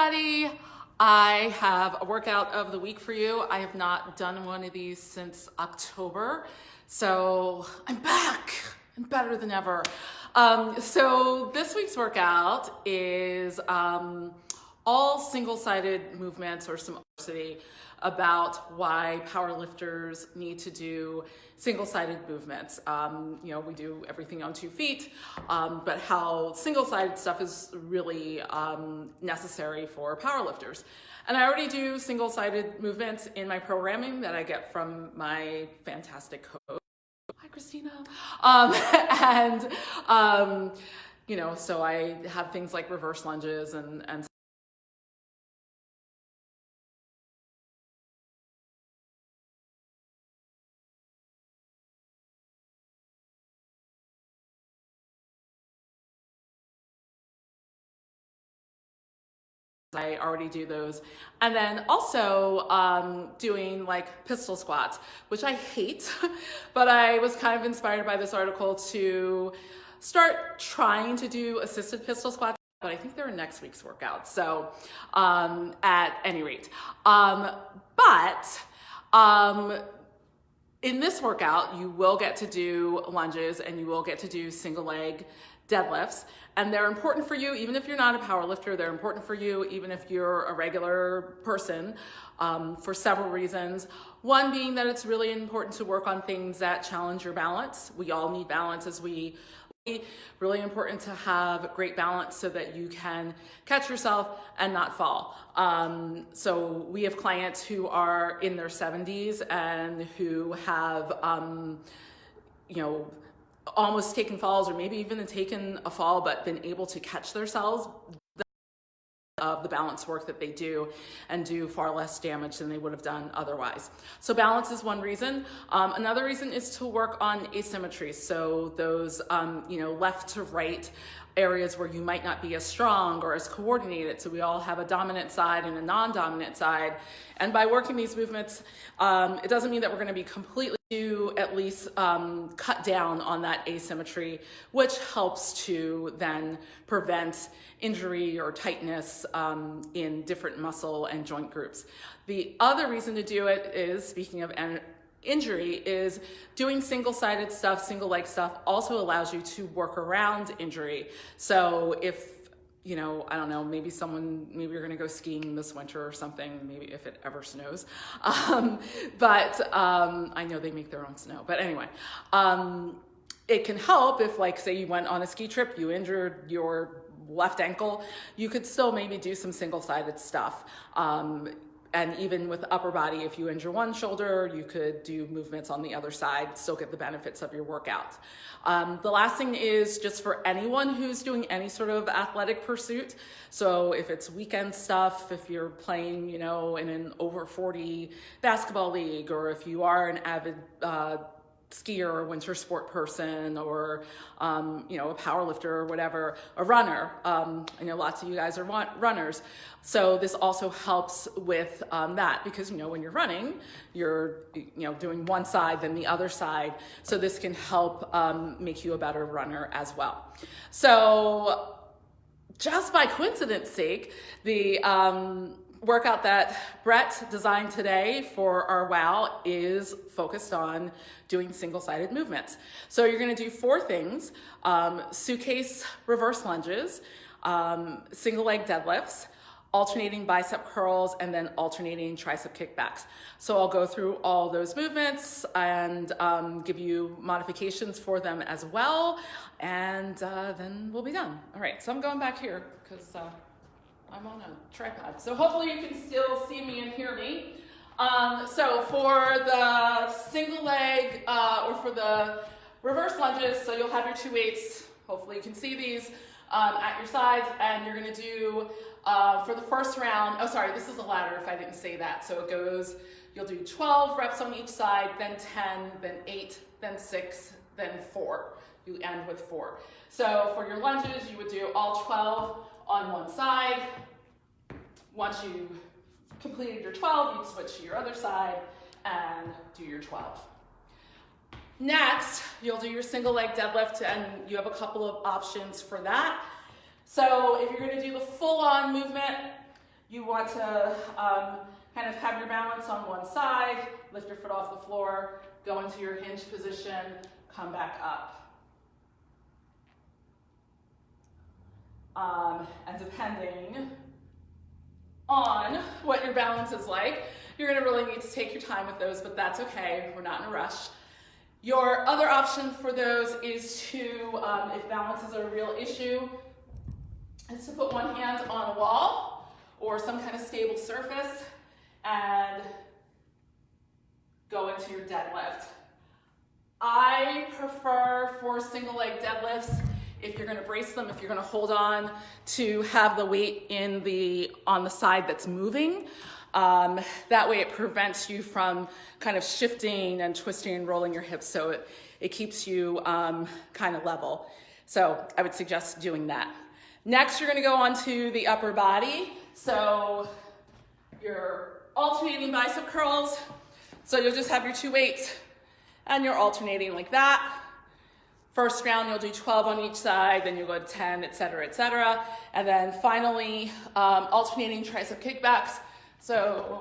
everybody. I have a workout of the week for you. I have not done one of these since October, so I'm back and better than ever. So this week's workout is all single-sided movements or some diversity about why powerlifters need to do single-sided movements. We do everything on 2 feet, but how single-sided stuff is really necessary for powerlifters. And I already do single-sided movements in my programming that I get from my fantastic coach. Hi, Christina. So I have things like reverse lunges and I already do those. And then also doing like pistol squats, which I hate, but I was kind of inspired by this article to start trying to do assisted pistol squats, but I think they're in next week's workout. So at any rate, in this workout, you will get to do lunges and you will get to do single leg deadlifts, and they're important for you even if you're not a power lifter. They're important for you even if you're a regular person for several reasons. One being that it's really important to work on things that challenge your balance. We all need balance as we really important to have great balance so that you can catch yourself and not fall. So we have clients who are in their 70s and who have almost taken falls, or maybe even taken a fall but been able to catch themselves of the balance work that they do and do far less damage than they would have done otherwise. So balance is one reason. Another reason is to work on asymmetry. So those left to right areas where you might not be as strong or as coordinated. So we all have a dominant side and a non-dominant side. And by working these movements, it doesn't mean that we're going to be completely, at least cut down on that asymmetry, which helps to then prevent injury or tightness in different muscle and joint groups. The other reason to do it is, speaking of injury, is doing single-sided stuff, single leg stuff also allows you to work around injury. So if I don't know, maybe you're gonna go skiing this winter or something, maybe if it ever snows. But I know they make their own snow, but anyway, it can help if, like, say you went on a ski trip, you injured your left ankle, you could still maybe do some single-sided stuff. And even with the upper body, if you injure one shoulder, you could do movements on the other side, still get the benefits of your workout. The last thing is just for anyone who's doing any sort of athletic pursuit. So if it's weekend stuff, if you're playing, in an over 40 basketball league, or if you are an avid skier or winter sport person, or a power lifter or whatever, a runner. I know lots of you guys are runners. So this also helps with that, because when you're running, you're doing one side then the other side. So this can help make you a better runner as well. So just by coincidence sake, the workout that Brett designed today for our WOW is focused on doing single-sided movements. So you're gonna do 4 things: suitcase reverse lunges, single leg deadlifts, alternating bicep curls, and then alternating tricep kickbacks. So I'll go through all those movements and give you modifications for them as well, and then we'll be done. All right, so I'm going back here because I'm on a tripod, so hopefully you can still see me and hear me. So for the single leg, or for the reverse lunges, so you'll have your 2 weights, hopefully you can see these, at your sides, and you're gonna do, for the first round, this is a ladder if I didn't say that. So it goes, you'll do 12 reps on each side, then 10, then 8, then 6, then 4. You end with 4. So for your lunges, you would do all 12 on one side. Once you completed your 12, you'd switch to your other side and do your 12. Next, you'll do your single leg deadlift, and you have a couple of options for that. So if you're gonna do the full-on movement, You want to kind of have your balance on one side, lift your foot off the floor, go into your hinge position, come back up. And depending on what your balance is like, you're gonna really need to take your time with those, but that's okay, we're not in a rush. Your other option for those is to, if balance is a real issue, is to put one hand on a wall or some kind of stable surface and go into your deadlift. I prefer for single leg deadlifts, if you're gonna brace them, if you're gonna hold on, to have the weight on the side that's moving. That way it prevents you from kind of shifting and twisting and rolling your hips, so it keeps you kind of level. So I would suggest doing that. Next, you're gonna go on to the upper body. So you're alternating bicep curls. So you'll just have your two weights and you're alternating like that. First round, you'll do 12 on each side, then you'll go to 10, et cetera, et cetera. And then finally, alternating tricep kickbacks. So,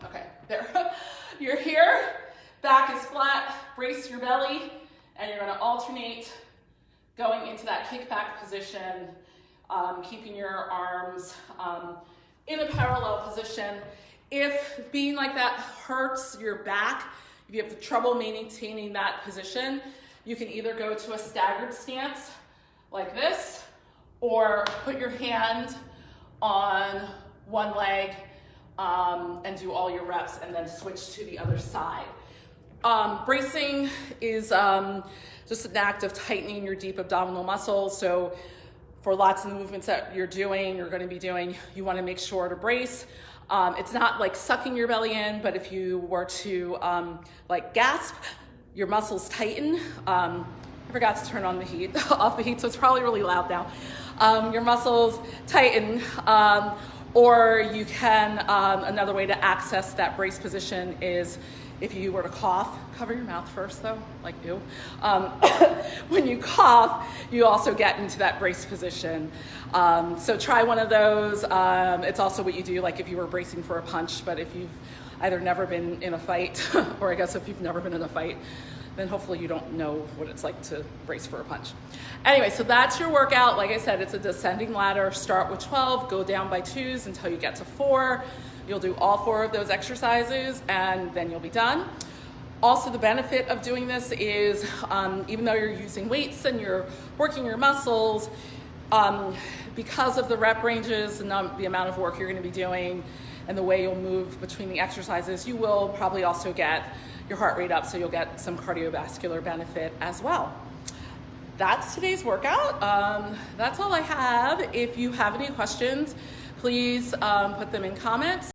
okay, there. You're here, back is flat, brace your belly, and you're gonna alternate going into that kickback position, keeping your arms in a parallel position. If being like that hurts your back, if you have trouble maintaining that position, you can either go to a staggered stance like this, or put your hand on one leg and do all your reps and then switch to the other side. Bracing is just an act of tightening your deep abdominal muscles. So for lots of the movements that you're going to be doing, you want to make sure to brace. It's not like sucking your belly in, but if you were to like gasp, your muscles tighten. I forgot to turn on the heat, off the heat, so it's probably really loud now. Your muscles tighten, or you can, another way to access that brace position is if you were to cough, cover your mouth first though, like you. When you cough, you also get into that brace position. So try one of those. It's also what you do like if you were bracing for a punch, but if you've either never been in a fight, or I guess if you've never been in a fight, then hopefully you don't know what it's like to brace for a punch. Anyway, so that's your workout. Like I said, it's a descending ladder. Start with 12, go down by 2s until you get to 4. You'll do all 4 of those exercises and then you'll be done. Also, the benefit of doing this is even though you're using weights and you're working your muscles, because of the rep ranges and the amount of work you're gonna be doing and the way you'll move between the exercises, you will probably also get your heart rate up, so you'll get some cardiovascular benefit as well. That's today's workout. That's all I have. If you have any questions, please put them in comments.